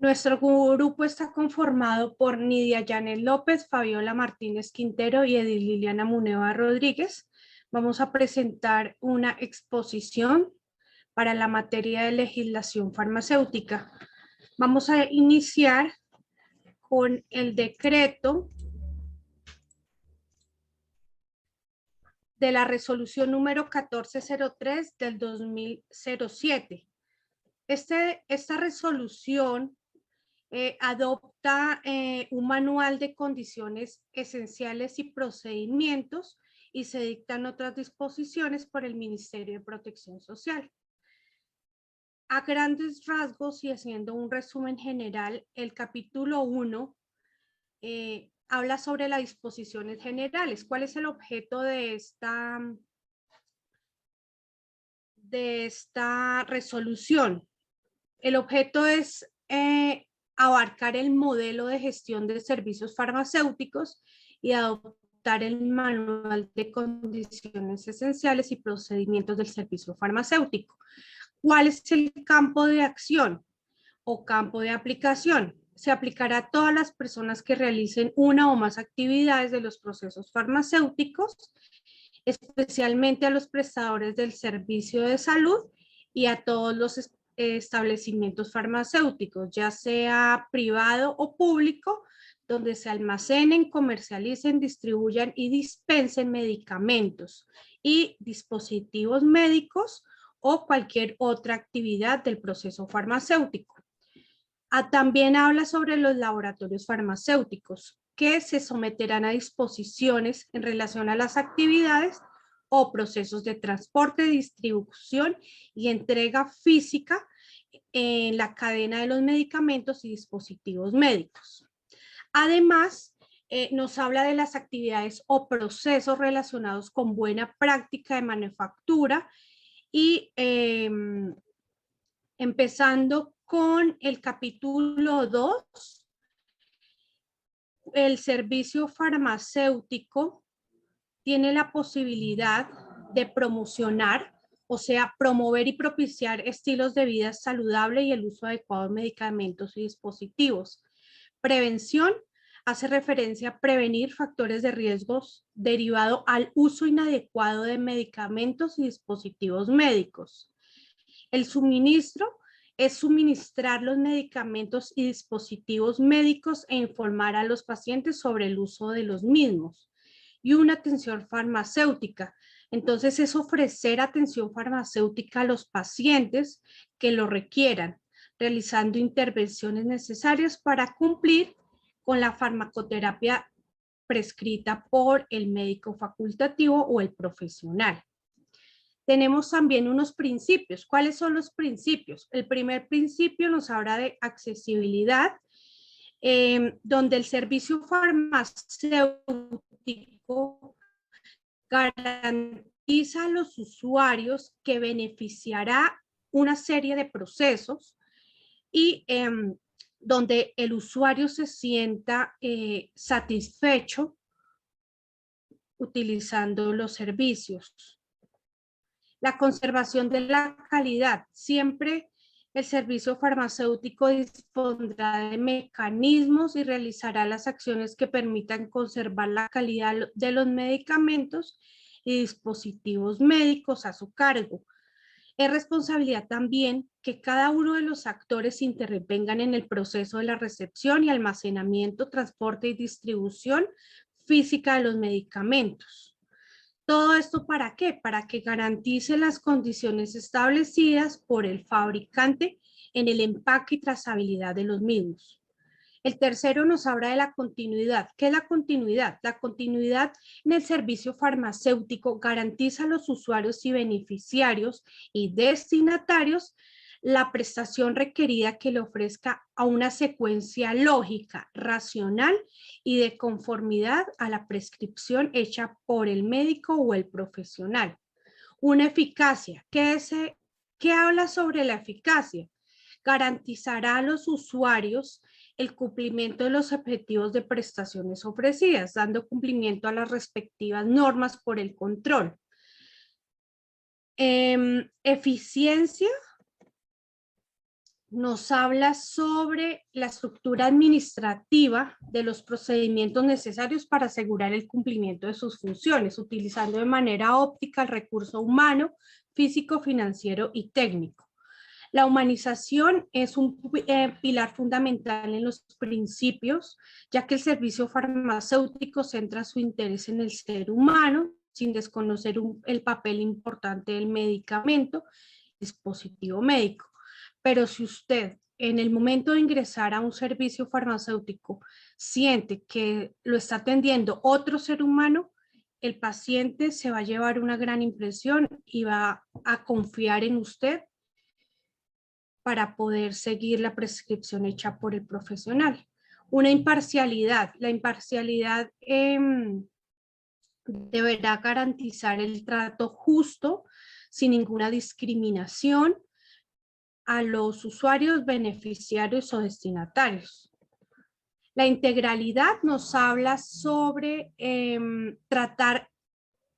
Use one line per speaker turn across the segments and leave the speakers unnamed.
Nuestro grupo está conformado por Nidia Janet López, Fabiola Martínez Quintero y Edith Liliana Muneva Rodríguez. Vamos a presentar una exposición para la materia de legislación farmacéutica. Vamos a iniciar con el decreto de la resolución número 1403 del 2007. Esta resolución adopta un manual de condiciones esenciales y procedimientos y se dictan otras disposiciones por el Ministerio de Protección Social. A grandes rasgos y haciendo un resumen general, el capítulo 1 habla sobre las disposiciones generales. ¿Cuál es el objeto de esta resolución? El objeto es abarcar el modelo de gestión de servicios farmacéuticos y adoptar el manual de condiciones esenciales y procedimientos del servicio farmacéutico. ¿Cuál es el campo de acción o campo de aplicación? Se aplicará a todas las personas que realicen una o más actividades de los procesos farmacéuticos, especialmente a los prestadores del servicio de salud y a todos los establecimientos farmacéuticos, ya sea privado o público, donde se almacenen, comercialicen, distribuyan y dispensen medicamentos y dispositivos médicos o cualquier otra actividad del proceso farmacéutico. También habla sobre los laboratorios farmacéuticos que se someterán a disposiciones en relación a las actividades o procesos de transporte, distribución y entrega física en la cadena de los medicamentos y dispositivos médicos. Además, nos habla de las actividades o procesos relacionados con buena práctica de manufactura y empezando con el capítulo 2, el servicio farmacéutico tiene la posibilidad de promocionar, o sea, promover y propiciar estilos de vida saludable y el uso adecuado de medicamentos y dispositivos. Prevención hace referencia a prevenir factores de riesgos derivado al uso inadecuado de medicamentos y dispositivos médicos. El suministro es suministrar los medicamentos y dispositivos médicos e informar a los pacientes sobre el uso de los mismos. Y una atención farmacéutica. Entonces es ofrecer atención farmacéutica a los pacientes que lo requieran, realizando intervenciones necesarias para cumplir con la farmacoterapia prescrita por el médico facultativo o el profesional. Tenemos también unos principios. ¿Cuáles son los principios? El primer principio nos habla de accesibilidad, donde el servicio farmacéutico garantiza a los usuarios que beneficiará una serie de procesos y donde el usuario se sienta satisfecho utilizando los servicios. La conservación de la calidad. Siempre el servicio farmacéutico dispondrá de mecanismos y realizará las acciones que permitan conservar la calidad de los medicamentos y dispositivos médicos a su cargo. Es responsabilidad también que cada uno de los actores intervengan en el proceso de la recepción y almacenamiento, transporte y distribución física de los medicamentos. ¿Todo esto para qué? Para que garantice las condiciones establecidas por el fabricante en el empaque y trazabilidad de los mismos. El tercero nos habla de la continuidad. ¿Qué es la continuidad? La continuidad en el servicio farmacéutico garantiza a los usuarios y beneficiarios y destinatarios la prestación requerida que le ofrezca a una secuencia lógica, racional y de conformidad a la prescripción hecha por el médico o el profesional. Una eficacia. ¿Qué habla sobre la eficacia? Garantizará a los usuarios el cumplimiento de los objetivos de prestaciones ofrecidas, dando cumplimiento a las respectivas normas por el control. Eficiencia nos habla sobre la estructura administrativa de los procedimientos necesarios para asegurar el cumplimiento de sus funciones, utilizando de manera óptica el recurso humano, físico, financiero y técnico. La humanización es un pilar fundamental en los principios, ya que el servicio farmacéutico centra su interés en el ser humano, sin desconocer el papel importante del medicamento, dispositivo médico. Pero si usted en el momento de ingresar a un servicio farmacéutico siente que lo está atendiendo otro ser humano, el paciente se va a llevar una gran impresión y va a confiar en usted para poder seguir la prescripción hecha por el profesional. Una imparcialidad. La imparcialidad deberá garantizar el trato justo, sin ninguna discriminación, a los usuarios, beneficiarios o destinatarios. La integralidad nos habla sobre tratar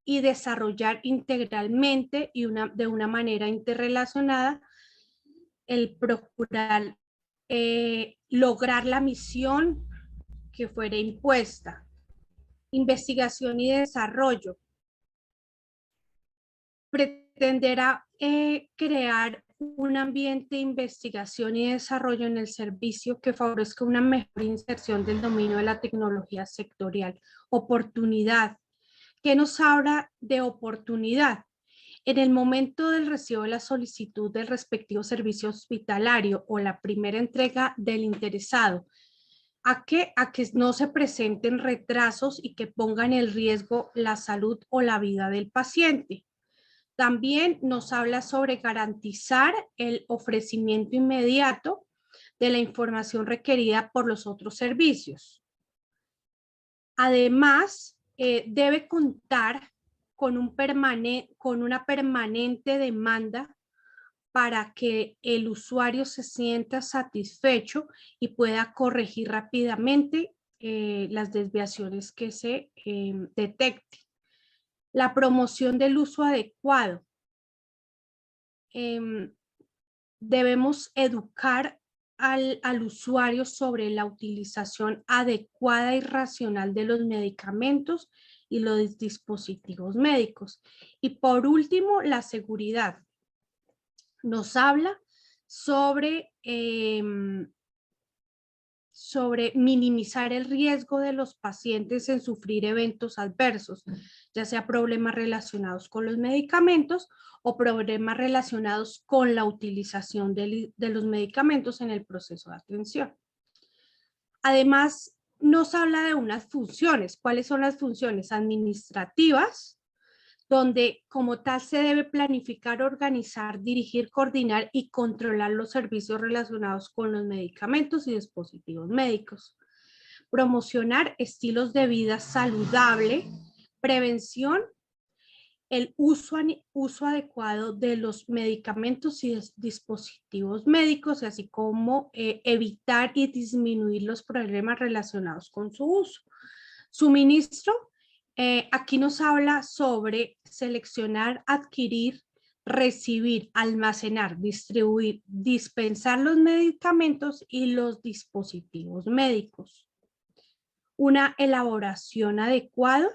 y desarrollar integralmente y de una manera interrelacionada el procurar lograr la misión que fuera impuesta. Investigación y desarrollo. Pretenderá crear un ambiente de investigación y desarrollo en el servicio que favorezca una mejor inserción del dominio de la tecnología sectorial. Oportunidad. ¿Qué nos habla de oportunidad? En el momento del recibo de la solicitud del respectivo servicio hospitalario o la primera entrega del interesado, a que no se presenten retrasos y que pongan en riesgo la salud o la vida del paciente. También nos habla sobre garantizar el ofrecimiento inmediato de la información requerida por los otros servicios. Además, debe contar con una permanente demanda para que el usuario se sienta satisfecho y pueda corregir rápidamente las desviaciones que se detecten. La promoción del uso adecuado. Debemos educar al usuario sobre la utilización adecuada y racional de los medicamentos y los dispositivos médicos. Y por último, la seguridad. Nos habla sobre minimizar el riesgo de los pacientes en sufrir eventos adversos, ya sea problemas relacionados con los medicamentos o problemas relacionados con la utilización de los medicamentos en el proceso de atención. Además, nos habla de unas funciones. ¿Cuáles son las funciones administrativas? Donde como tal se debe planificar, organizar, dirigir, coordinar y controlar los servicios relacionados con los medicamentos y dispositivos médicos. Promocionar estilos de vida saludable, prevención, el uso adecuado de los medicamentos y dispositivos médicos, así como evitar y disminuir los problemas relacionados con su uso. Suministro. Aquí nos habla sobre seleccionar, adquirir, recibir, almacenar, distribuir, dispensar los medicamentos y los dispositivos médicos. Una elaboración adecuada.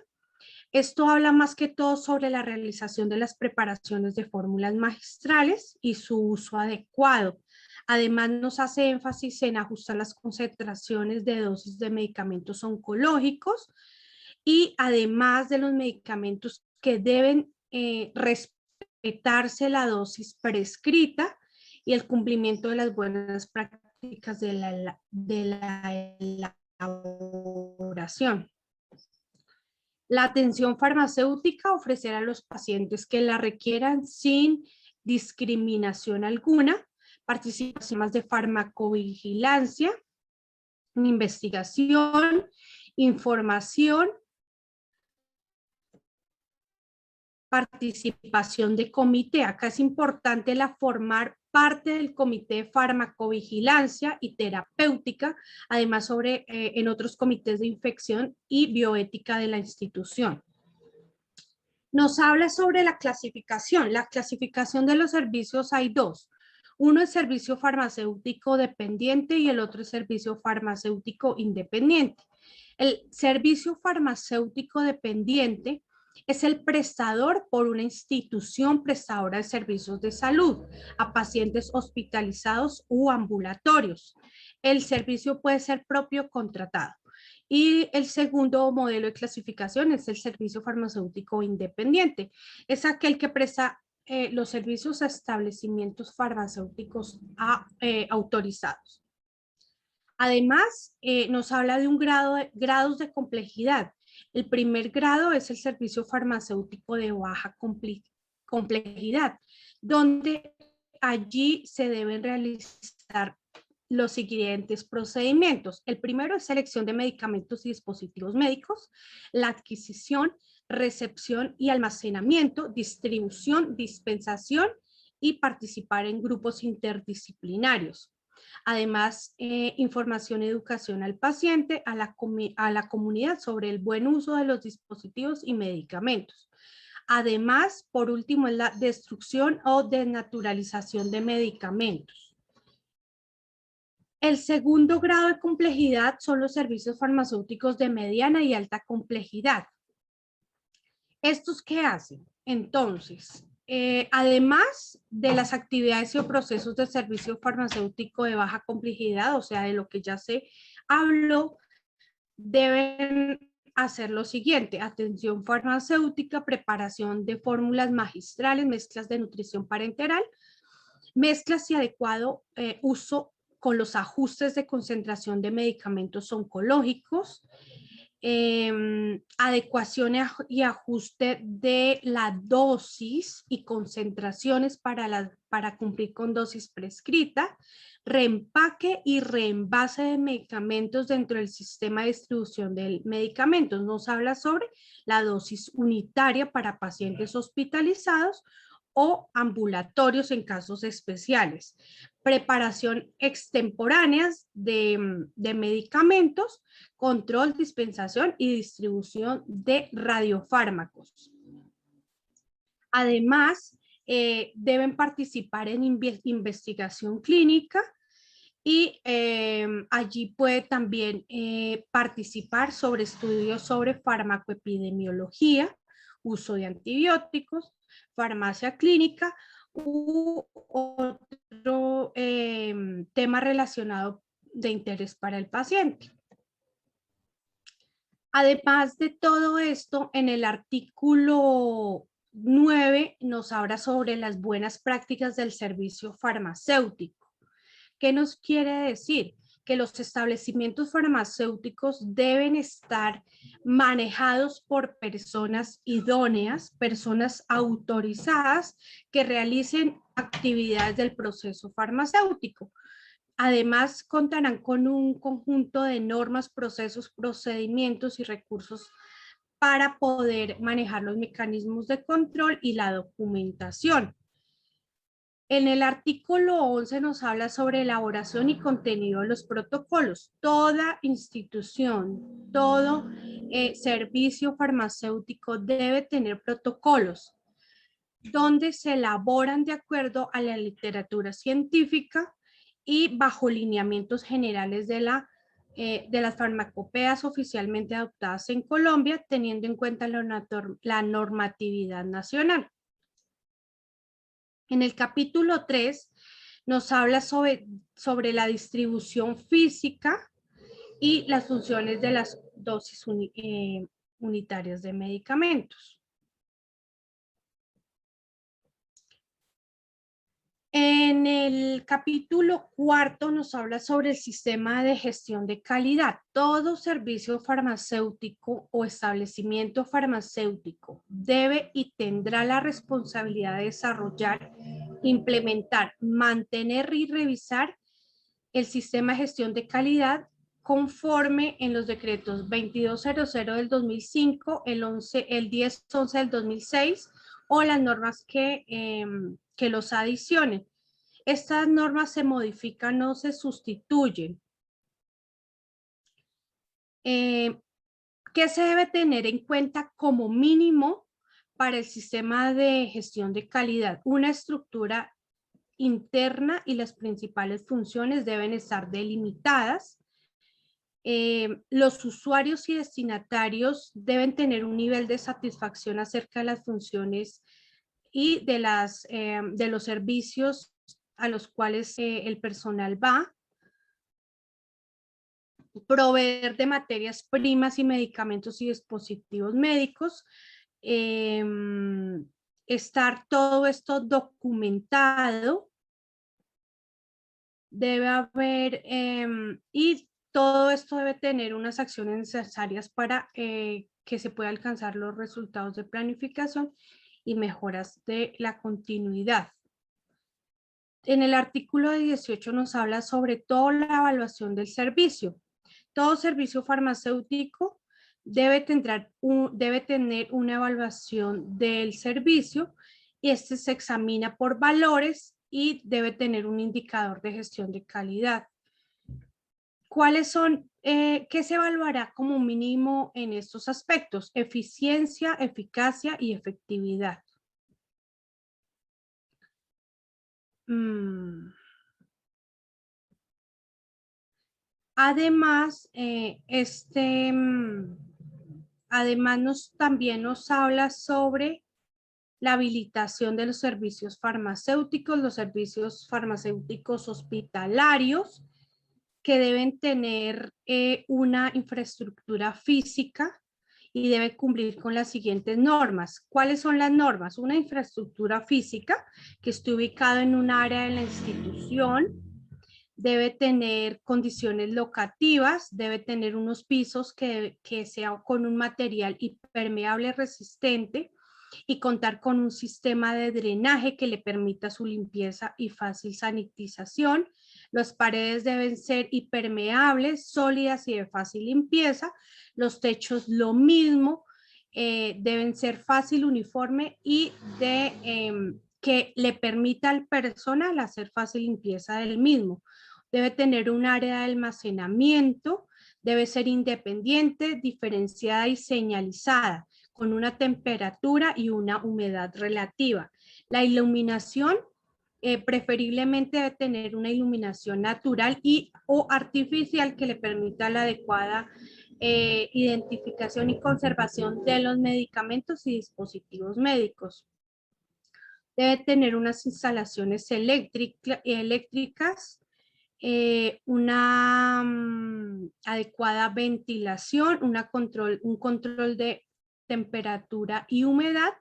Esto habla más que todo sobre la realización de las preparaciones de fórmulas magistrales y su uso adecuado. Además, nos hace énfasis en ajustar las concentraciones de dosis de medicamentos oncológicos, y además de los medicamentos que deben respetarse la dosis prescrita y el cumplimiento de las buenas prácticas de la elaboración. La atención farmacéutica, ofrecer a los pacientes que la requieran sin discriminación alguna, participación de farmacovigilancia, investigación, información, participación de comité. Acá es importante formar parte del comité de farmacovigilancia y terapéutica, además en otros comités de infección y bioética de la institución. Nos habla sobre la clasificación. La clasificación de los servicios hay dos. Uno es servicio farmacéutico dependiente y el otro es servicio farmacéutico independiente. El servicio farmacéutico dependiente es el prestador por una institución prestadora de servicios de salud a pacientes hospitalizados u ambulatorios. El servicio puede ser propio o contratado. Y el segundo modelo de clasificación es el servicio farmacéutico independiente. Es aquel que presta los servicios a establecimientos farmacéuticos autorizados. Además, nos habla de grados de complejidad. El primer grado es el servicio farmacéutico de baja complejidad, donde allí se deben realizar los siguientes procedimientos. El primero es selección de medicamentos y dispositivos médicos, la adquisición, recepción y almacenamiento, distribución, dispensación y participar en grupos interdisciplinarios. Además, información y educación al paciente, a la comunidad sobre el buen uso de los dispositivos y medicamentos. Además, por último, es la destrucción o desnaturalización de medicamentos. El segundo grado de complejidad son los servicios farmacéuticos de mediana y alta complejidad. ¿Estos qué hacen? Entonces, además de las actividades y procesos de servicio farmacéutico de baja complejidad, o sea, de lo que ya se habló, deben hacer lo siguiente: atención farmacéutica, preparación de fórmulas magistrales, mezclas de nutrición parenteral, mezclas y adecuado uso con los ajustes de concentración de medicamentos oncológicos, adecuación y ajuste de la dosis y concentraciones para cumplir con dosis prescrita, reempaque y reenvase de medicamentos dentro del sistema de distribución de medicamentos. Nos habla sobre la dosis unitaria para pacientes hospitalizados o ambulatorios en casos especiales. Preparación extemporáneas de medicamentos, control, dispensación y distribución de radiofármacos. Además, deben participar en investigación clínica y allí puede también participar sobre estudios sobre farmacoepidemiología, uso de antibióticos, farmacia clínica u otro tema relacionado de interés para el paciente. Además de todo esto, en el artículo 9 nos habla sobre las buenas prácticas del servicio farmacéutico. ¿Qué nos quiere decir? Que los establecimientos farmacéuticos deben estar manejados por personas idóneas, personas autorizadas que realicen actividades del proceso farmacéutico. Además, contarán con un conjunto de normas, procesos, procedimientos y recursos para poder manejar los mecanismos de control y la documentación. En el artículo 11 nos habla sobre elaboración y contenido de los protocolos. Toda institución, todo servicio farmacéutico debe tener protocolos donde se elaboran de acuerdo a la literatura científica y bajo lineamientos generales de las farmacopeas oficialmente adoptadas en Colombia, teniendo en cuenta la normatividad nacional. En el capítulo 3 nos habla sobre la distribución física y las funciones de las dosis unitarias de medicamentos. En el capítulo 4 nos habla sobre el sistema de gestión de calidad. Todo servicio farmacéutico o establecimiento farmacéutico debe y tendrá la responsabilidad de desarrollar, implementar, mantener y revisar el sistema de gestión de calidad conforme en los decretos 2200 del 2005, el 1011 del 2006 o las normas que los adicionen. Estas normas se modifican, no se sustituyen. ¿Qué se debe tener en cuenta como mínimo para el sistema de gestión de calidad? Una estructura interna y las principales funciones deben estar delimitadas. Los usuarios y destinatarios deben tener un nivel de satisfacción acerca de las funciones y de los servicios a los cuales el personal va. Proveer de materias primas y medicamentos y dispositivos médicos. Estar todo esto documentado. Debe haber, y todo esto debe tener unas acciones necesarias para que se pueda alcanzar los resultados de planificación y mejoras de la continuidad. En el artículo 18 nos habla sobre toda la evaluación del servicio. Todo servicio farmacéutico debe tener una evaluación del servicio y este se examina por valores y debe tener un indicador de gestión de calidad. ¿Cuáles son, qué se evaluará como mínimo en estos aspectos? Eficiencia, eficacia y efectividad. Además, también nos habla sobre la habilitación de los servicios farmacéuticos hospitalarios, que deben tener una infraestructura física y debe cumplir con las siguientes normas. ¿Cuáles son las normas? Una infraestructura física que esté ubicada en un área de la institución, debe tener condiciones locativas, debe tener unos pisos que sean con un material impermeable resistente y contar con un sistema de drenaje que le permita su limpieza y fácil sanitización. Las paredes deben ser impermeables, sólidas y de fácil limpieza. Los techos lo mismo, deben ser fácil, uniforme y que le permita al personal hacer fácil limpieza del mismo. Debe tener un área de almacenamiento, debe ser independiente, diferenciada y señalizada, con una temperatura y una humedad relativa. La iluminación preferiblemente debe tener una iluminación natural o artificial que le permita la adecuada identificación y conservación de los medicamentos y dispositivos médicos. Debe tener unas instalaciones eléctricas, una adecuada ventilación, un control de temperatura y humedad,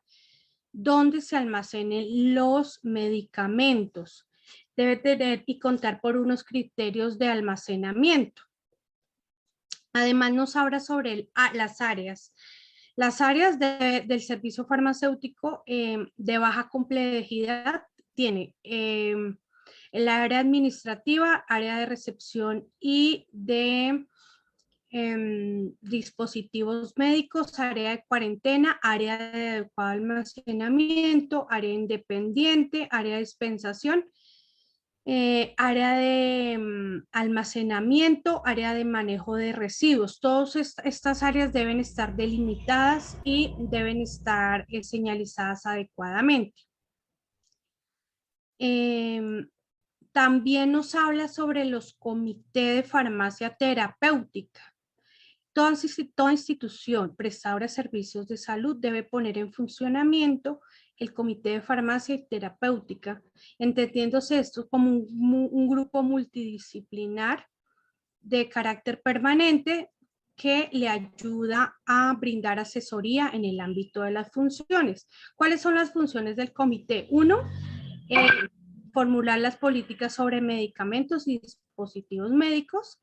donde se almacenen los medicamentos. Debe tener y contar por unos criterios de almacenamiento. Además nos habla sobre las áreas. Las áreas del servicio farmacéutico de baja complejidad tiene el área administrativa, área de recepción y de dispositivos médicos, área de cuarentena, área de adecuado almacenamiento, área independiente, área de dispensación, área de almacenamiento, área de manejo de residuos. Todas estas áreas deben estar delimitadas y deben estar señalizadas adecuadamente. También nos habla sobre los comités de farmacia terapéutica. Toda institución prestadora de servicios de salud debe poner en funcionamiento el comité de farmacia y terapéutica, entendiéndose esto como un grupo multidisciplinar de carácter permanente que le ayuda a brindar asesoría en el ámbito de las funciones. ¿Cuáles son las funciones del comité? Uno, formular las políticas sobre medicamentos y dispositivos médicos,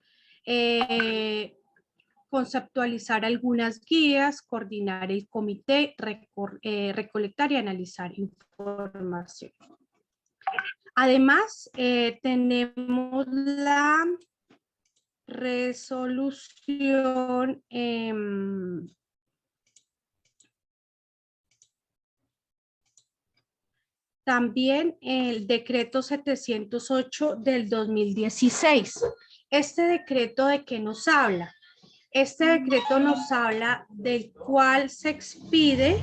conceptualizar algunas guías, coordinar el comité, recolectar y analizar información. Además, tenemos la resolución también el decreto 708 del 2016. Este decreto, ¿de qué nos habla? Este decreto nos habla del cual se expide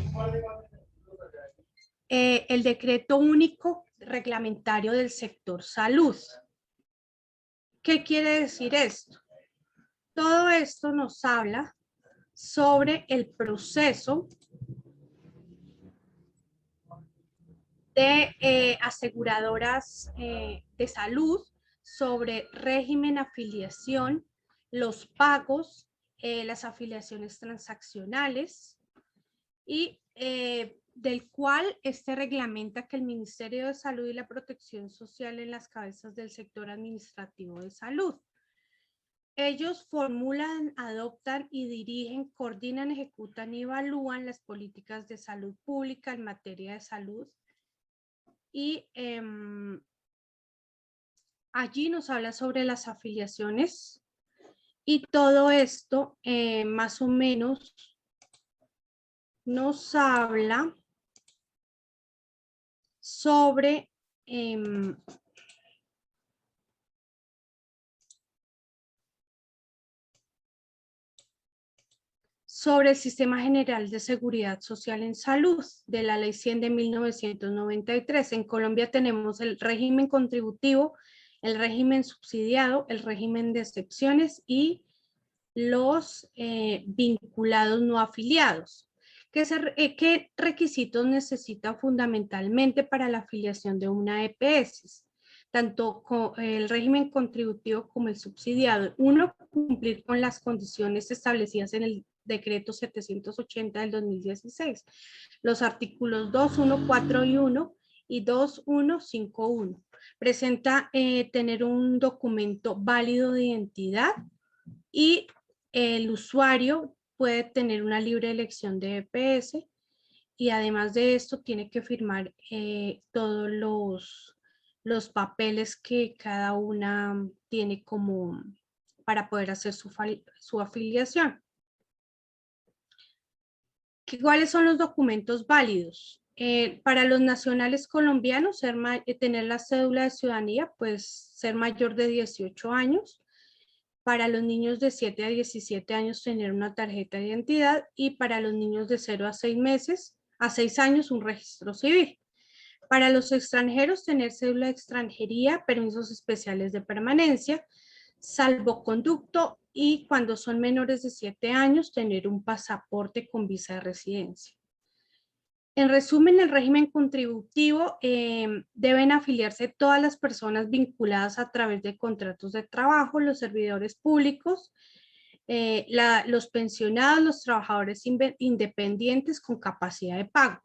el decreto único reglamentario del sector salud. ¿Qué quiere decir esto? Todo esto nos habla sobre el proceso de aseguradoras de salud, sobre régimen, afiliación, los pagos, las afiliaciones transaccionales y del cual reglamenta que el Ministerio de Salud y la Protección Social en las cabezas del sector administrativo de salud. Ellos formulan, adoptan y dirigen, coordinan, ejecutan y evalúan las políticas de salud pública en materia de salud. Y allí nos habla sobre las afiliaciones y todo esto más o menos nos habla sobre sobre el Sistema General de Seguridad Social en Salud de la Ley 100 de 1993. En Colombia tenemos el régimen contributivo, el régimen subsidiado, el régimen de excepciones y los vinculados no afiliados. ¿Qué requisitos necesita fundamentalmente para la afiliación de una EPS? Tanto el régimen contributivo como el subsidiado. Uno, cumplir con las condiciones establecidas en el decreto 780 del 2016. Los artículos 2, 1, 4 y 1 y 2, 1, 5, 1. Presenta tener un documento válido de identidad y el usuario puede tener una libre elección de EPS y además de esto tiene que firmar todos los papeles que cada una tiene como para poder hacer su afiliación. ¿Cuáles son los documentos válidos? Para los nacionales colombianos, tener la cédula de ciudadanía, pues ser mayor de 18 años. Para los niños de 7 a 17 años, tener una tarjeta de identidad. Y para los niños de 0 a 6 años, un registro civil. Para los extranjeros, tener cédula de extranjería, permisos especiales de permanencia, salvoconducto y cuando son menores de 7 años, tener un pasaporte con visa de residencia. En resumen, el régimen contributivo deben afiliarse todas las personas vinculadas a través de contratos de trabajo, los servidores públicos, los pensionados, los trabajadores independientes con capacidad de pago.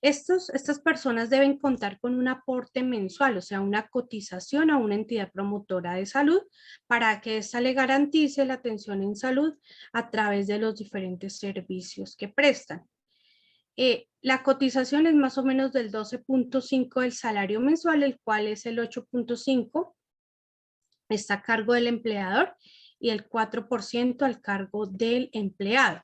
Estas personas deben contar con un aporte mensual, o sea, una cotización a una entidad promotora de salud para que ésta le garantice la atención en salud a través de los diferentes servicios que prestan. La cotización es más o menos del 12.5 del salario mensual, el cual es el 8.5 está a cargo del empleador y el 4% al cargo del empleado.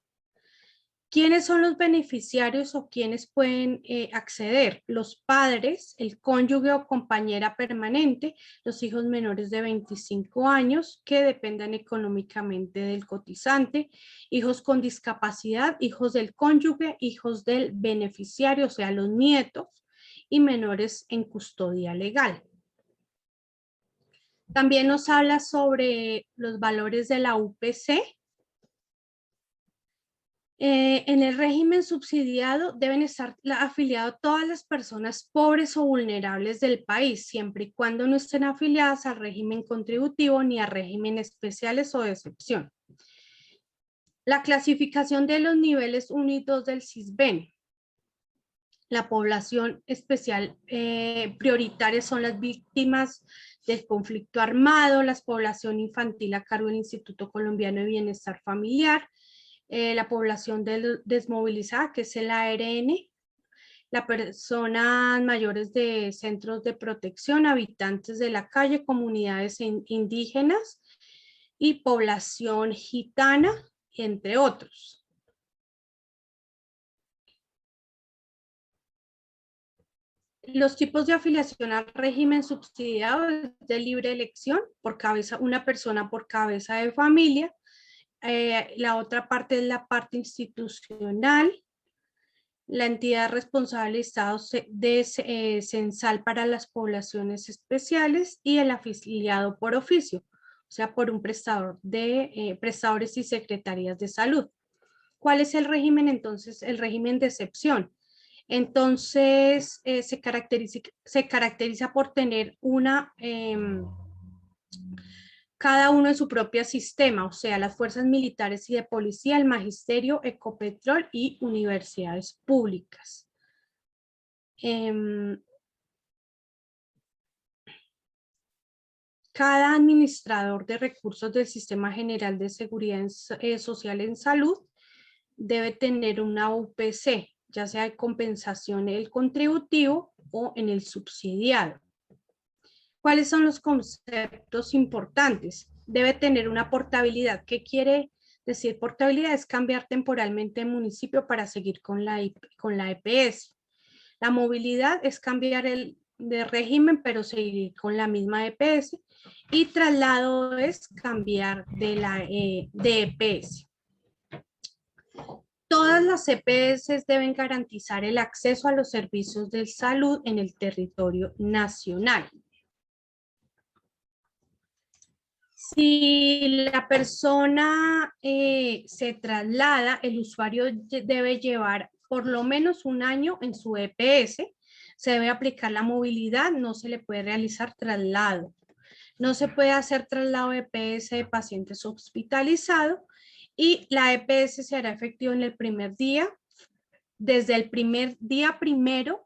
¿Quiénes son los beneficiarios o quiénes pueden acceder? Los padres, el cónyuge o compañera permanente, los hijos menores de 25 años que dependan económicamente del cotizante, hijos con discapacidad, hijos del cónyuge, hijos del beneficiario, o sea, los nietos, y menores en custodia legal. También nos habla sobre los valores de la UPC. En el régimen subsidiado deben estar afiliadas todas las personas pobres o vulnerables del país, siempre y cuando no estén afiliadas al régimen contributivo ni a regímenes especiales o de excepción. La clasificación de los niveles 1 y 2 del CISBEN. La población especial prioritaria son las víctimas del conflicto armado, la población infantil a cargo del Instituto Colombiano de Bienestar Familiar, la población desmovilizada, que es el ARN, las personas mayores de centros de protección, habitantes de la calle, comunidades indígenas y población gitana, entre otros. Los tipos de afiliación al régimen subsidiado es de libre elección, por cabeza, una persona por cabeza de familia. La otra parte es la parte institucional. la entidad responsable de censal para las poblaciones especiales y el afiliado por oficio, o sea, por un prestador de prestadores y secretarías de salud. ¿Cuál es el régimen entonces? El régimen de excepción. Entonces, se caracteriza por tener cada uno en su propio sistema, o sea, las fuerzas militares y de policía, el magisterio, Ecopetrol y universidades públicas. Cada administrador de recursos del Sistema General de Seguridad Social en Salud debe tener una UPC, ya sea de compensación en el contributivo o en el subsidiado. ¿Cuáles son los conceptos importantes? Debe tener una portabilidad. ¿Qué quiere decir portabilidad? Es cambiar temporalmente de municipio para seguir con la EPS. La movilidad es cambiar de régimen, pero seguir con la misma EPS. Y traslado es cambiar de EPS. Todas las EPS deben garantizar el acceso a los servicios de salud en el territorio nacional. Si la persona se traslada, el usuario debe llevar por lo menos un año en su EPS, se debe aplicar la movilidad, no se le puede realizar traslado. No se puede hacer traslado de EPS de pacientes hospitalizados y la EPS se hará efectivo en el primer día, desde el primer día primero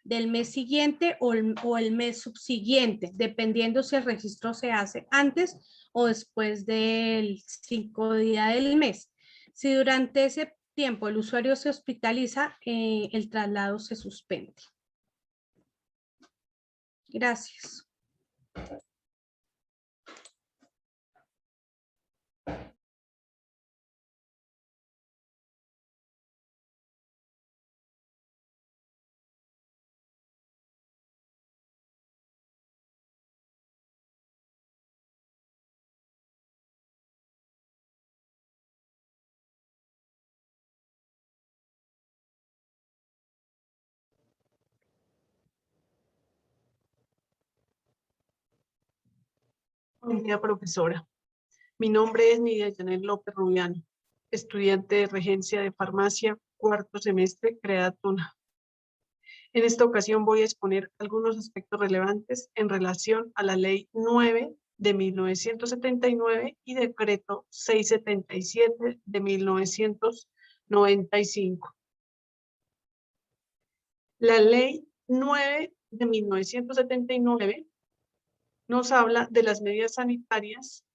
del mes siguiente o el mes subsiguiente, dependiendo si el registro se hace antes o después del 5 días del mes. Si durante ese tiempo el usuario se hospitaliza, el traslado se suspende. Gracias.
Buen día, profesora. Mi nombre es Nidia Janet López Rubiano, estudiante de Regencia de Farmacia, cuarto semestre, CREA Tuna. En esta ocasión voy a exponer algunos aspectos relevantes en relación a la Ley 9 de 1979 y Decreto 677 de 1995. La Ley 9 de 1979 nos habla de las medidas sanitarias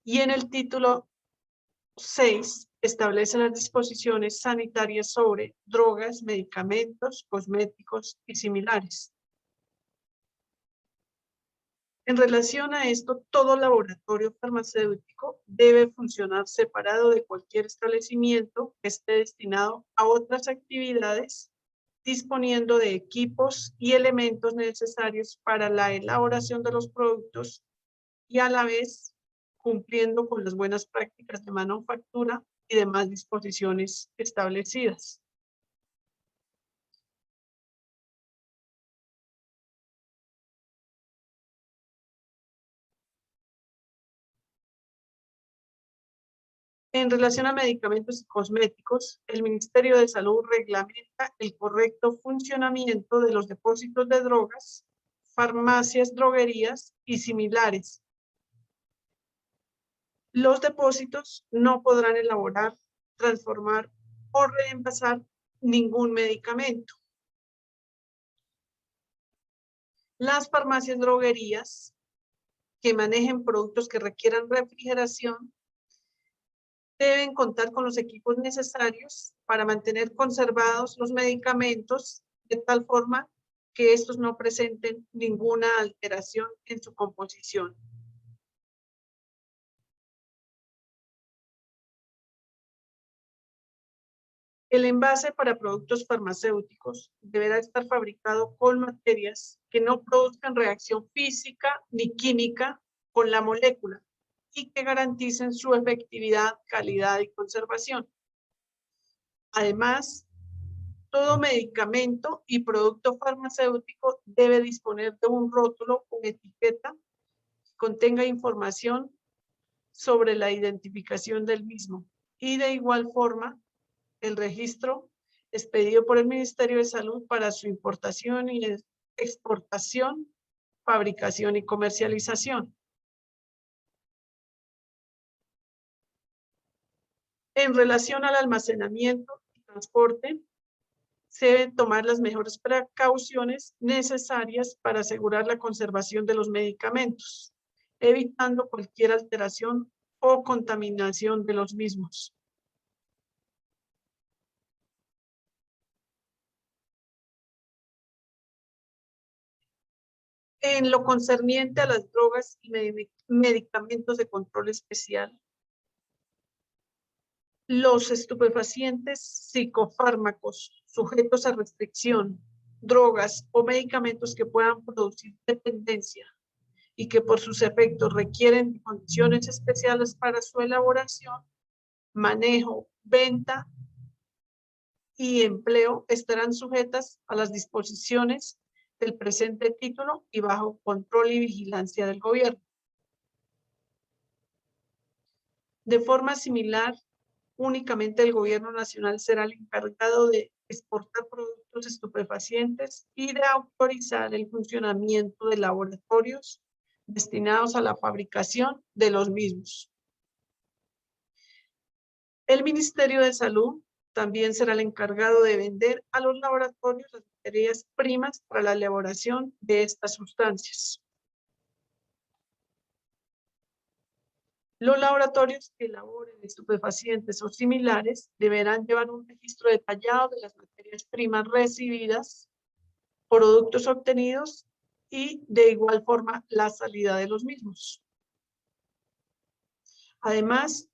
y en el título 6 establece las disposiciones sanitarias sobre drogas, medicamentos, cosméticos y similares. En relación a esto, todo laboratorio farmacéutico debe funcionar separado de cualquier establecimiento que esté destinado a otras actividades, disponiendo de equipos y elementos necesarios para la elaboración de los productos y a la vez cumpliendo con las buenas prácticas de manufactura y demás disposiciones establecidas. En relación a medicamentos y cosméticos, el Ministerio de Salud reglamenta el correcto funcionamiento de los depósitos de drogas, farmacias, droguerías y similares. Los depósitos no podrán elaborar, transformar o reemplazar ningún medicamento. Las farmacias, droguerías que manejen productos que requieran refrigeración deben contar con los equipos necesarios para mantener conservados los medicamentos de tal forma que estos no presenten ninguna alteración en su composición. El envase para productos farmacéuticos deberá estar fabricado con materias que no produzcan reacción física ni química con la molécula y que garanticen su efectividad, calidad y conservación. Además, Todo medicamento y producto farmacéutico debe disponer de un rótulo con etiqueta que contenga información sobre la identificación del mismo. Y de igual forma, el registro expedido por el Ministerio de Salud para su importación y exportación, fabricación y comercialización. En relación al almacenamiento y transporte, se deben tomar las mejores precauciones necesarias para asegurar la conservación de los medicamentos, evitando cualquier alteración o contaminación de los mismos. En lo concerniente a las drogas y medicamentos de control especial, los estupefacientes, psicofármacos sujetos a restricción, drogas o medicamentos que puedan producir dependencia y que por sus efectos requieren condiciones especiales para su elaboración, manejo, venta y empleo estarán sujetas a las disposiciones del presente título y bajo control y vigilancia del gobierno. De forma similar, únicamente el gobierno nacional será el encargado de exportar productos estupefacientes y de autorizar el funcionamiento de laboratorios destinados a la fabricación de los mismos. El Ministerio de Salud también será el encargado de vender a los laboratorios las materias primas para la elaboración de estas sustancias. Los laboratorios que elaboren estupefacientes o similares deberán llevar un registro detallado de las materias primas recibidas, productos obtenidos y de igual forma la salida de los mismos. Además,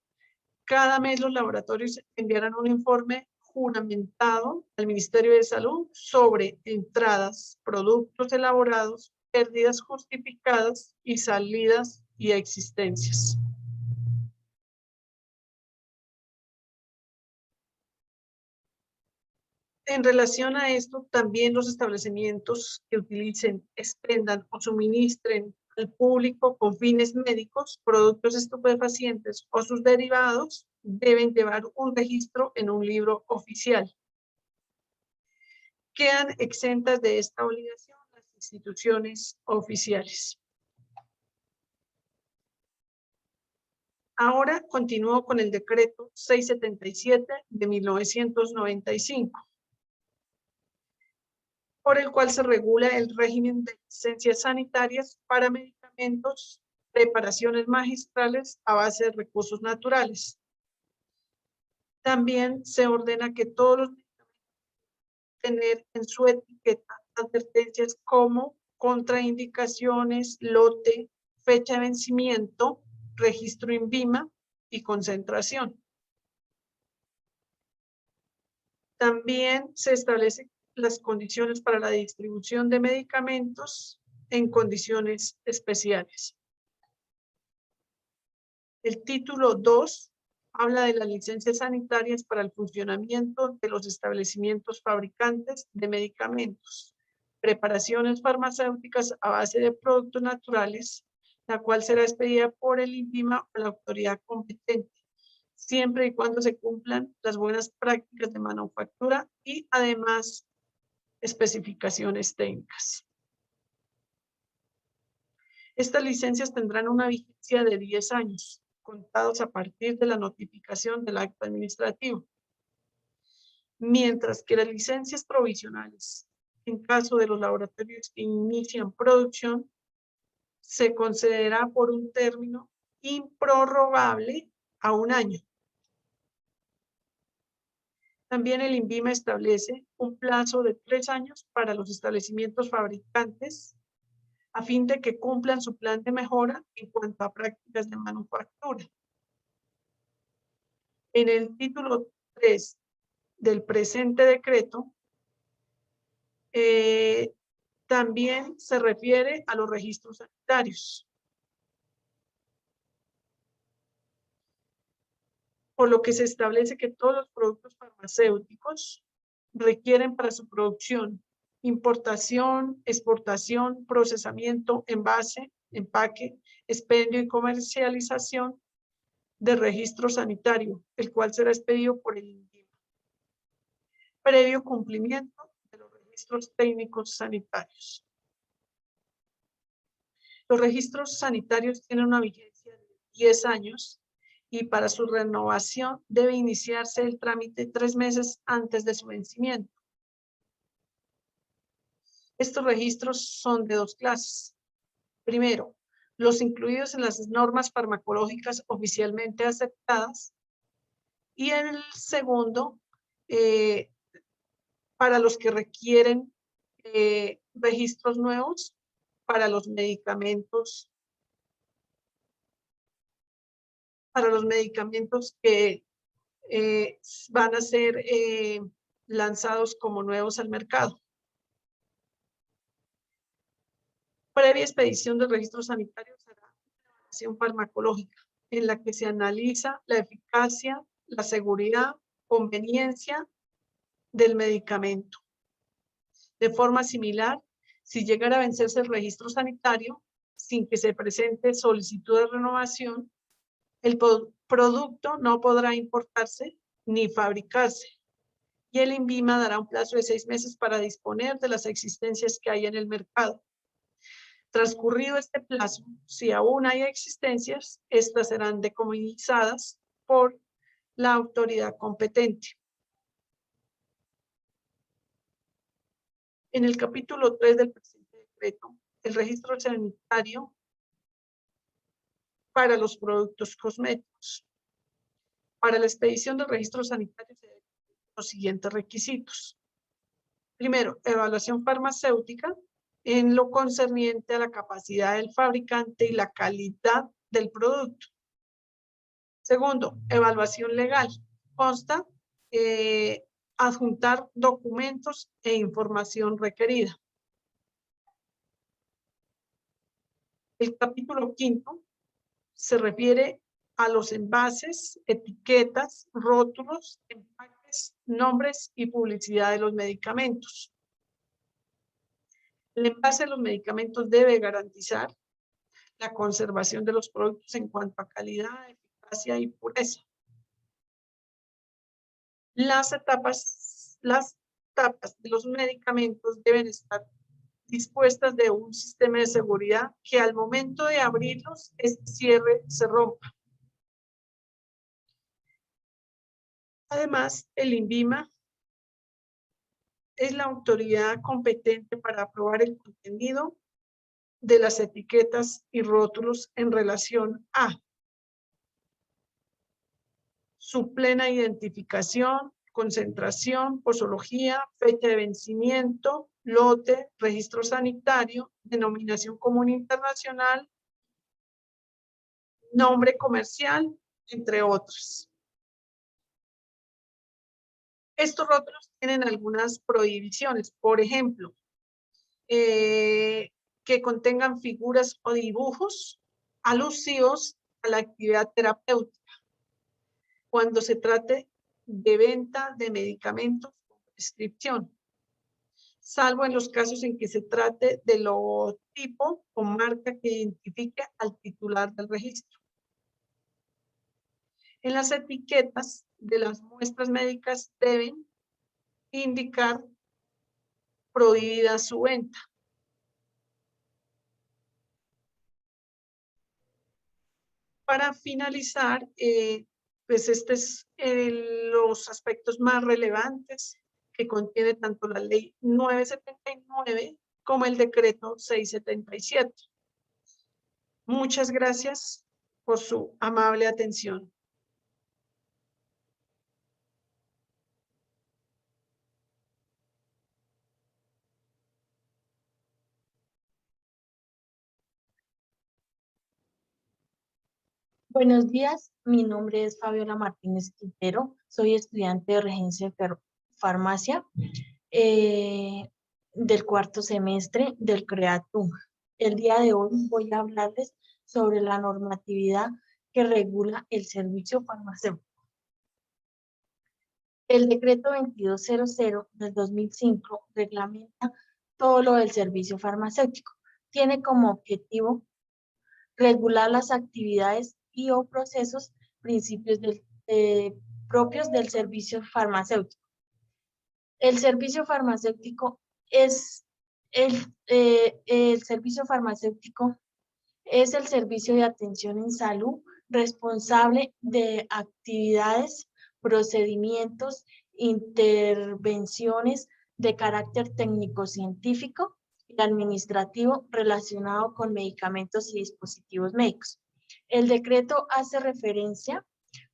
cada mes los laboratorios enviarán un informe juramentado al Ministerio de Salud sobre entradas, productos elaborados, pérdidas justificadas y salidas y existencias. En relación a esto, también los establecimientos que utilicen, expendan o suministren al público con fines médicos productos estupefacientes o sus derivados deben llevar un registro en un libro oficial. Quedan exentas de esta obligación las instituciones oficiales. Ahora continúo con el decreto 677 de 1995. Por el cual se regula el régimen de licencias sanitarias para medicamentos, preparaciones magistrales a base de recursos naturales. También se ordena que todos los medicamentos tener en su etiqueta advertencias como contraindicaciones, lote, fecha de vencimiento, registro INVIMA y concentración. También se establece las condiciones para la distribución de medicamentos en condiciones especiales. El título 2 habla de las licencias sanitarias para el funcionamiento de los establecimientos fabricantes de medicamentos, preparaciones farmacéuticas a base de productos naturales, la cual será expedida por el INVIMA o la autoridad competente, siempre y cuando se cumplan las buenas prácticas de manufactura y además especificaciones técnicas. Estas licencias tendrán una vigencia de 10 años, contados a partir de la notificación del acto administrativo. Mientras que las licencias provisionales, en caso de los laboratorios que inician producción, se concederá por un término improrrogable a 1 año. También el INVIMA establece un plazo de 3 años para los establecimientos fabricantes a fin de que cumplan su plan de mejora en cuanto a prácticas de manufactura. En el título 3 del presente decreto, también se refiere a los registros sanitarios. Por lo que se establece que todos los productos farmacéuticos requieren para su producción: importación, exportación, procesamiento, envase, empaque, expendio y comercialización de registro sanitario, el cual será expedido por el INVIMA, previo cumplimiento de los registros técnicos sanitarios. Los registros sanitarios tienen una vigencia de 10 años y para su renovación debe iniciarse el trámite 3 meses antes de su vencimiento. Estos registros son de 2 clases. Primero, los incluidos en las normas farmacológicas oficialmente aceptadas, y el segundo, para los que requieren registros nuevos para los medicamentos que van a ser lanzados como nuevos al mercado. Previa expedición del registro sanitario será una evaluación farmacológica en la que se analiza la eficacia, la seguridad, conveniencia del medicamento. De forma similar, si llegara a vencerse el registro sanitario sin que se presente solicitud de renovación, el producto no podrá importarse ni fabricarse, y el INVIMA dará un plazo de 6 meses para disponer de las existencias que hay en el mercado. Transcurrido este plazo, si aún hay existencias, estas serán decomisadas por la autoridad competente. En el capítulo 3 del presente decreto, el registro sanitario para los productos cosméticos. Para la expedición del registro sanitario se deben los siguientes requisitos. Primero, evaluación farmacéutica en lo concerniente a la capacidad del fabricante y la calidad del producto. Segundo, evaluación legal. Consta adjuntar documentos e información requerida. El capítulo 5 se refiere a los envases, etiquetas, rótulos, empaques, nombres y publicidad de los medicamentos. El envase de los medicamentos debe garantizar la conservación de los productos en cuanto a calidad, eficacia y pureza. Las tapas de los medicamentos deben estar dispuestas de un sistema de seguridad que al momento de abrirlos, este cierre se rompa. Además, el INVIMA es la autoridad competente para aprobar el contenido de las etiquetas y rótulos en relación a su plena identificación, concentración, posología, fecha de vencimiento, lote, registro sanitario, denominación común internacional, nombre comercial, entre otros. Estos rótulos tienen algunas prohibiciones, por ejemplo, que contengan figuras o dibujos alusivos a la actividad terapéutica cuando se trate de venta de medicamentos con prescripción, salvo en los casos en que se trate de logotipo o marca que identifique al titular del registro. En las etiquetas de las muestras médicas deben indicar prohibida su venta. Para finalizar, pues este es los aspectos más relevantes que contiene tanto la ley 979 como el decreto 677. Muchas gracias por su amable atención.
Buenos días, mi nombre es Fabiola Martínez Quintero, soy estudiante de Regencia de Farmacia del 4º semestre del CREATUM. El día de hoy voy a hablarles sobre la normatividad que regula el servicio farmacéutico. El decreto 2200 del 2005 reglamenta todo lo del servicio farmacéutico. Tiene como objetivo regular las actividades y o procesos propios del servicio farmacéutico. El servicio farmacéutico es el servicio farmacéutico es el servicio de atención en salud responsable de actividades, procedimientos, intervenciones de carácter técnico-científico y administrativo relacionado con medicamentos y dispositivos médicos. El decreto hace referencia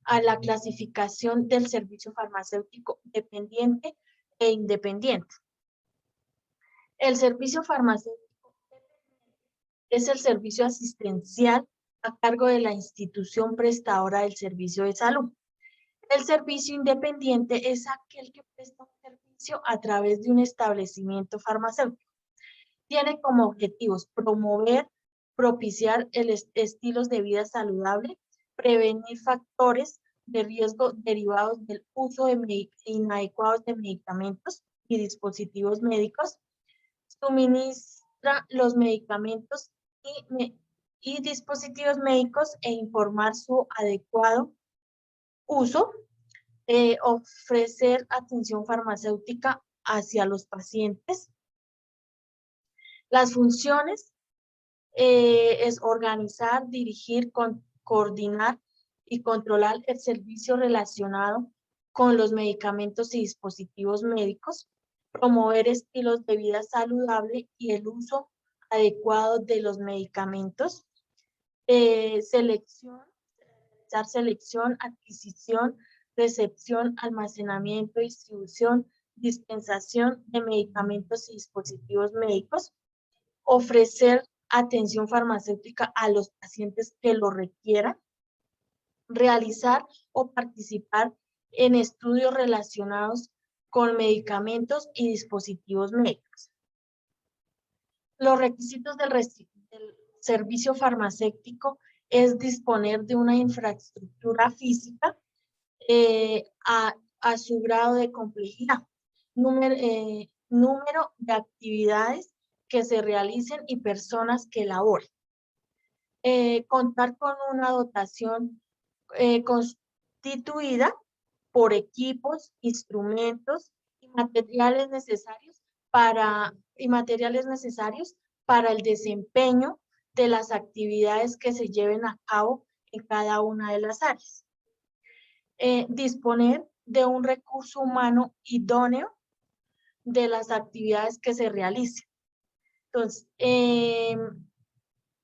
a la clasificación del servicio farmacéutico dependiente e independiente. El servicio farmacéutico es el servicio asistencial a cargo de la institución prestadora del servicio de salud. El servicio independiente es aquel que presta un servicio a través de un establecimiento farmacéutico. Tiene como objetivos promover, propiciar estilos de vida saludable, prevenir factores de riesgo derivados del uso inadecuados de medicamentos y dispositivos médicos, suministra los medicamentos y dispositivos médicos e informar su adecuado uso, ofrecer atención farmacéutica hacia los pacientes. Las funciones es organizar, dirigir, coordinar y controlar el servicio relacionado con los medicamentos y dispositivos médicos, promover estilos de vida saludable y el uso adecuado de los medicamentos, selección, adquisición, recepción, almacenamiento, distribución, dispensación de medicamentos y dispositivos médicos, ofrecer atención farmacéutica a los pacientes que lo requieran, realizar o participar en estudios relacionados con medicamentos y dispositivos médicos. Los requisitos del servicio farmacéutico es disponer de una infraestructura física a su grado de complejidad, número de actividades que se realicen y personas que laboren. Contar con una dotación constituida por equipos, instrumentos y materiales necesarios para el desempeño de las actividades que se lleven a cabo en cada una de las áreas. Disponer de un recurso humano idóneo de las actividades que se realicen. Entonces, en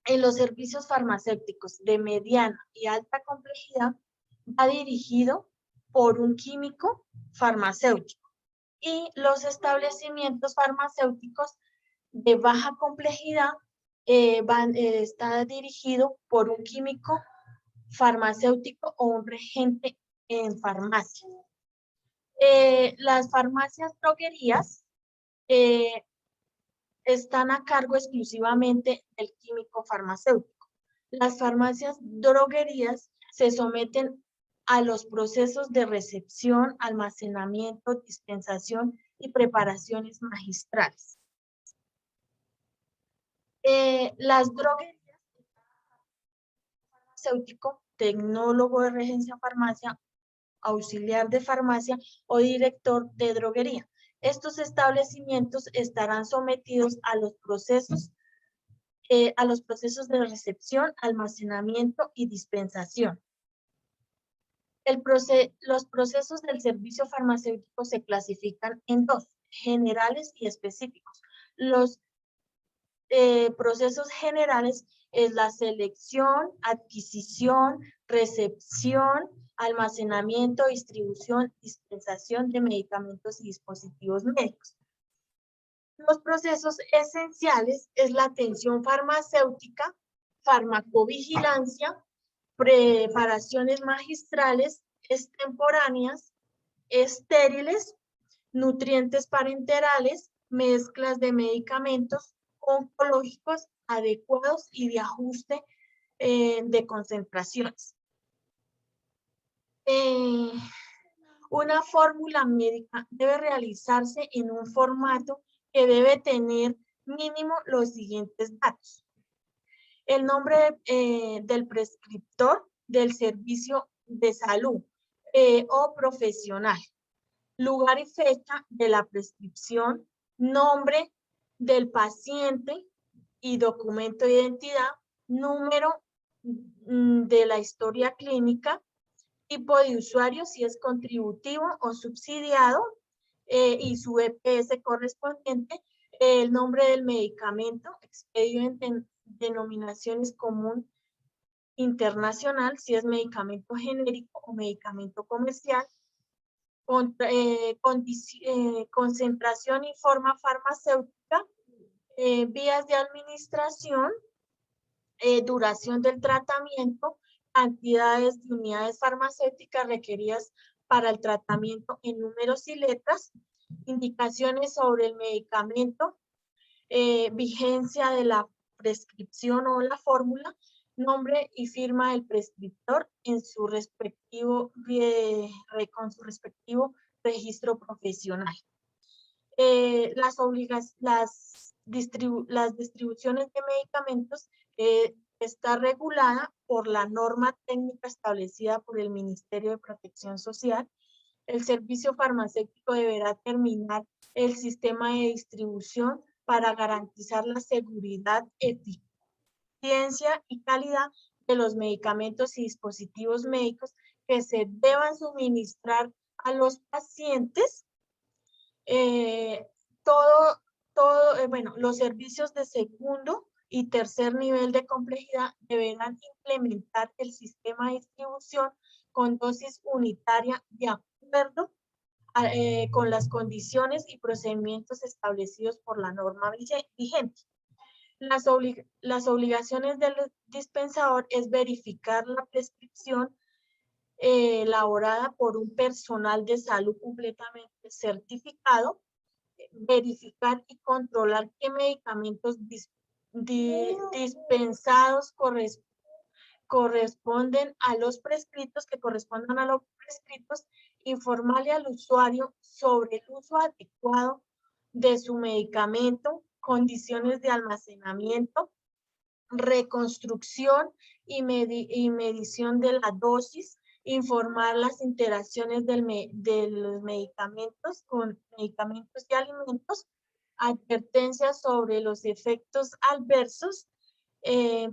los servicios farmacéuticos de mediana y alta complejidad va dirigido por un químico farmacéutico y los establecimientos farmacéuticos de baja complejidad está dirigido por un químico farmacéutico o un regente en farmacia. Las farmacias droguerías están a cargo exclusivamente del químico farmacéutico. Las farmacias droguerías se someten a los procesos de recepción, almacenamiento, dispensación y preparaciones magistrales. Las droguerías, farmacéutico, tecnólogo de regencia farmacia, auxiliar de farmacia o director de droguería. Estos establecimientos estarán sometidos a los procesos de recepción, almacenamiento y dispensación. Los procesos del servicio farmacéutico se clasifican en dos, generales y específicos. Los procesos generales es la selección, adquisición, recepción, almacenamiento, distribución, dispensación de medicamentos y dispositivos médicos. Los procesos esenciales es la atención farmacéutica, farmacovigilancia, preparaciones magistrales, extemporáneas, estériles, nutrientes parenterales, mezclas de medicamentos oncológicos adecuados y de ajuste de concentraciones. Una fórmula médica debe realizarse en un formato que debe tener mínimo los siguientes datos. El nombre del prescriptor del servicio de salud o profesional, lugar y fecha de la prescripción, nombre del paciente y documento de identidad, número de la historia clínica, tipo de usuario si es contributivo o subsidiado y su EPS correspondiente, el nombre del medicamento expedido en denominaciones común internacional si es medicamento genérico o medicamento comercial, concentración y forma farmacéutica, vías de administración, duración del tratamiento, cantidades de unidades farmacéuticas requeridas para el tratamiento en números y letras, indicaciones sobre el medicamento, vigencia de la prescripción o la fórmula, nombre y firma del prescriptor en su respectivo, con su respectivo registro profesional. Las distribuciones de medicamentos está regulada por la norma técnica establecida por el Ministerio de Protección Social. El servicio farmacéutico deberá terminar el sistema de distribución para garantizar la seguridad, eficiencia y calidad de los medicamentos y dispositivos médicos que se deban suministrar a los pacientes. Los servicios de segundo y tercer nivel de complejidad deberán implementar el sistema de distribución con dosis unitaria de acuerdo con las condiciones y procedimientos establecidos por la norma vigente. Las obligaciones del dispensador es verificar la prescripción elaborada por un personal de salud completamente certificado, verificar y controlar qué medicamentos dispensados corresponden a los prescritos, informarle al usuario sobre el uso adecuado de su medicamento, condiciones de almacenamiento, reconstrucción y medición de la dosis, informar las interacciones de los medicamentos con medicamentos y alimentos, advertencias sobre los efectos adversos.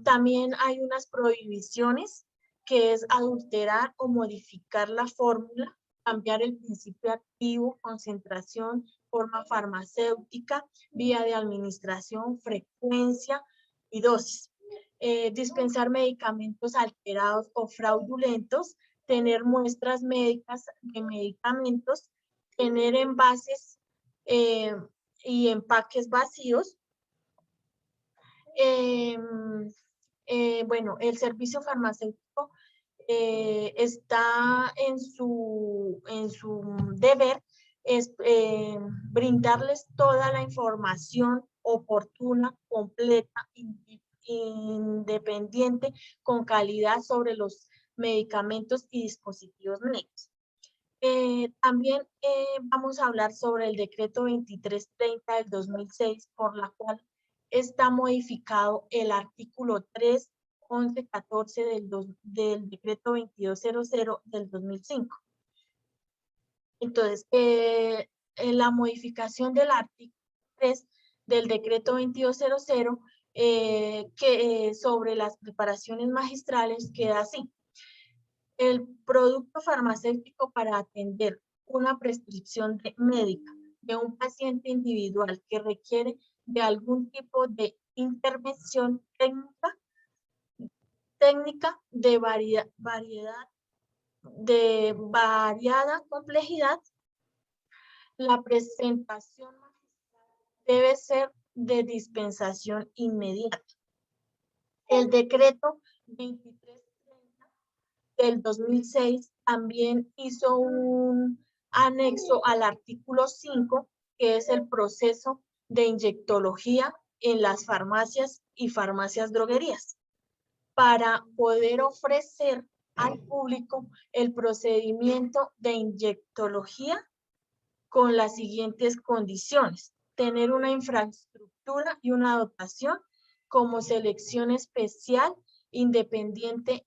También hay unas prohibiciones que es adulterar o modificar la fórmula, cambiar el principio activo, concentración, forma farmacéutica, vía de administración, frecuencia y dosis. Dispensar medicamentos alterados o fraudulentos, tener muestras médicas de medicamentos, tener envases y empaques vacíos. El servicio farmacéutico está en su deber es brindarles toda la información oportuna, completa, independiente, con calidad sobre los medicamentos y dispositivos médicos. También vamos a hablar sobre el decreto 2330 del 2006, por la cual está modificado el artículo 3, 11, 14 del decreto 2200 del 2005. Entonces, la modificación del artículo 3 del decreto 2200 sobre las preparaciones magistrales queda así. El producto farmacéutico para atender una prescripción médica de un paciente individual que requiere de algún tipo de intervención técnica de variada complejidad, la presentación debe ser de dispensación inmediata. El decreto 2330 del 2006 también hizo un anexo al artículo 5, que es el proceso de inyectología en las farmacias y farmacias droguerías, para poder ofrecer al público el procedimiento de inyectología con las siguientes condiciones: tener una infraestructura y una dotación como selección especial independiente,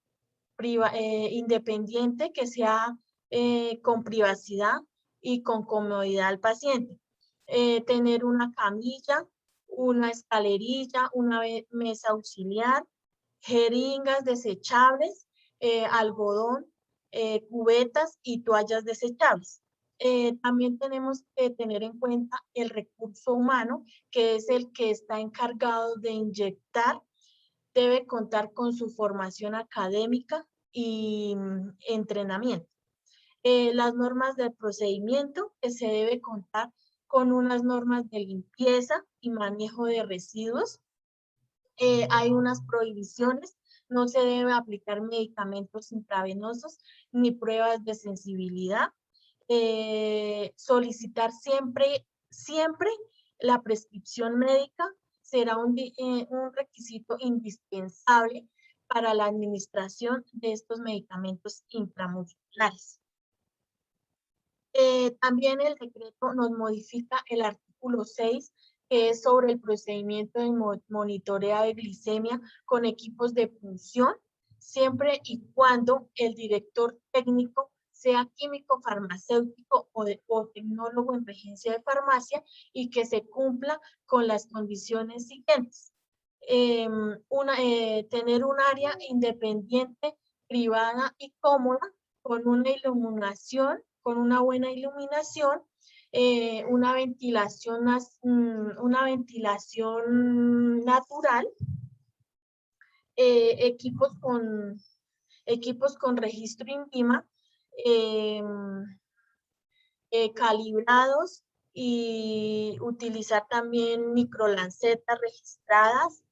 independiente que sea con privacidad y con comodidad al paciente. Tener una camilla, una escalerilla, una mesa auxiliar, jeringas desechables, algodón, cubetas y toallas desechables. También tenemos que tener en cuenta el recurso humano, que es el que está encargado de inyectar. Debe contar con su formación académica y entrenamiento. Las normas del procedimiento, que se debe contar con unas normas de limpieza y manejo de residuos. Hay unas prohibiciones: no se debe aplicar medicamentos intravenosos ni pruebas de sensibilidad. Solicitar siempre la prescripción médica será un requisito indispensable para la administración de estos medicamentos intramusculares. También el decreto nos modifica el artículo 6, que es sobre el procedimiento de monitoreo de glicemia con equipos de punción, siempre y cuando el director técnico sea químico farmacéutico o tecnólogo en regencia de farmacia, y que se cumpla con las condiciones siguientes. Tener un área independiente, privada y cómoda, con una iluminación, con una buena iluminación, una ventilación natural, equipos con registro INVIMA, calibrados, y utilizar también microlancetas registradas,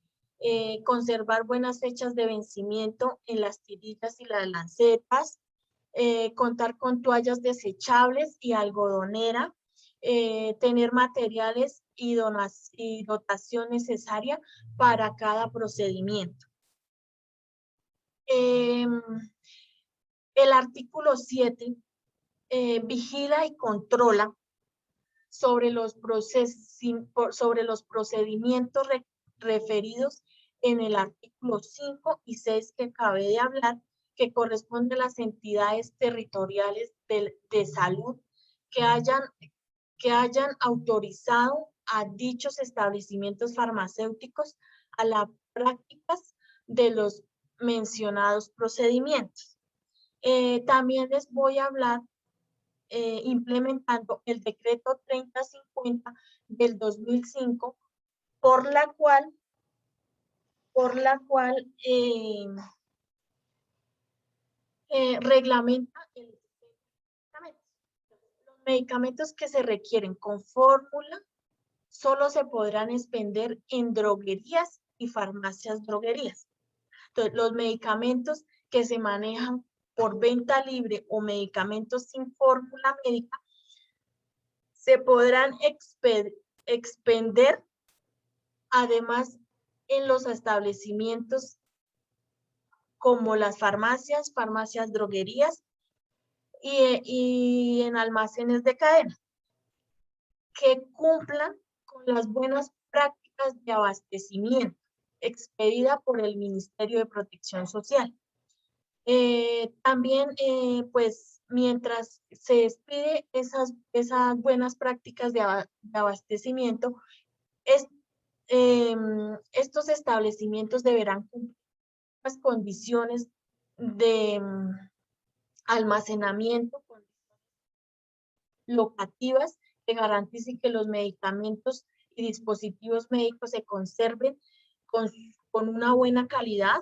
conservar buenas fechas de vencimiento en las tirillas y las lancetas, contar con toallas desechables y algodonera, tener materiales y dotación necesaria para cada procedimiento. El artículo 7 vigila y controla sobre los procedimientos referidos en el artículo 5 y 6 que acabé de hablar, que corresponden a las entidades territoriales de salud que hayan autorizado a dichos establecimientos farmacéuticos a las prácticas de los mencionados procedimientos. También les voy a hablar implementando el decreto 3050 del 2005, por la cual reglamenta los medicamentos que se requieren con fórmula. Solo se podrán expender en droguerías y farmacias droguerías. Entonces, los medicamentos que se manejan por venta libre o medicamentos sin fórmula médica se podrán expender además en los establecimientos como las farmacias, droguerías y en almacenes de cadena, que cumplan con las buenas prácticas de abastecimiento expedida por el Ministerio de Protección Social. También, pues, mientras se expide esas buenas prácticas de abastecimiento, estos establecimientos deberán cumplir las condiciones de almacenamiento locativas que garanticen que los medicamentos y dispositivos médicos se conserven con una buena calidad.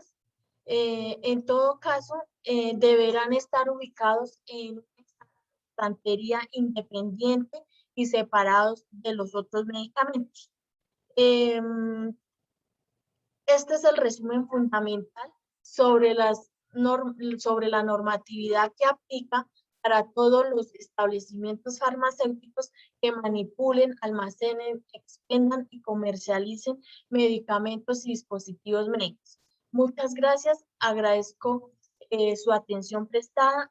En todo caso, deberán estar ubicados en una estantería independiente y separados de los otros medicamentos. Este es el resumen fundamental sobre la normatividad que aplica para todos los establecimientos farmacéuticos que manipulen, almacenen, expendan y comercialicen medicamentos y dispositivos médicos. Muchas gracias. Agradezco su atención prestada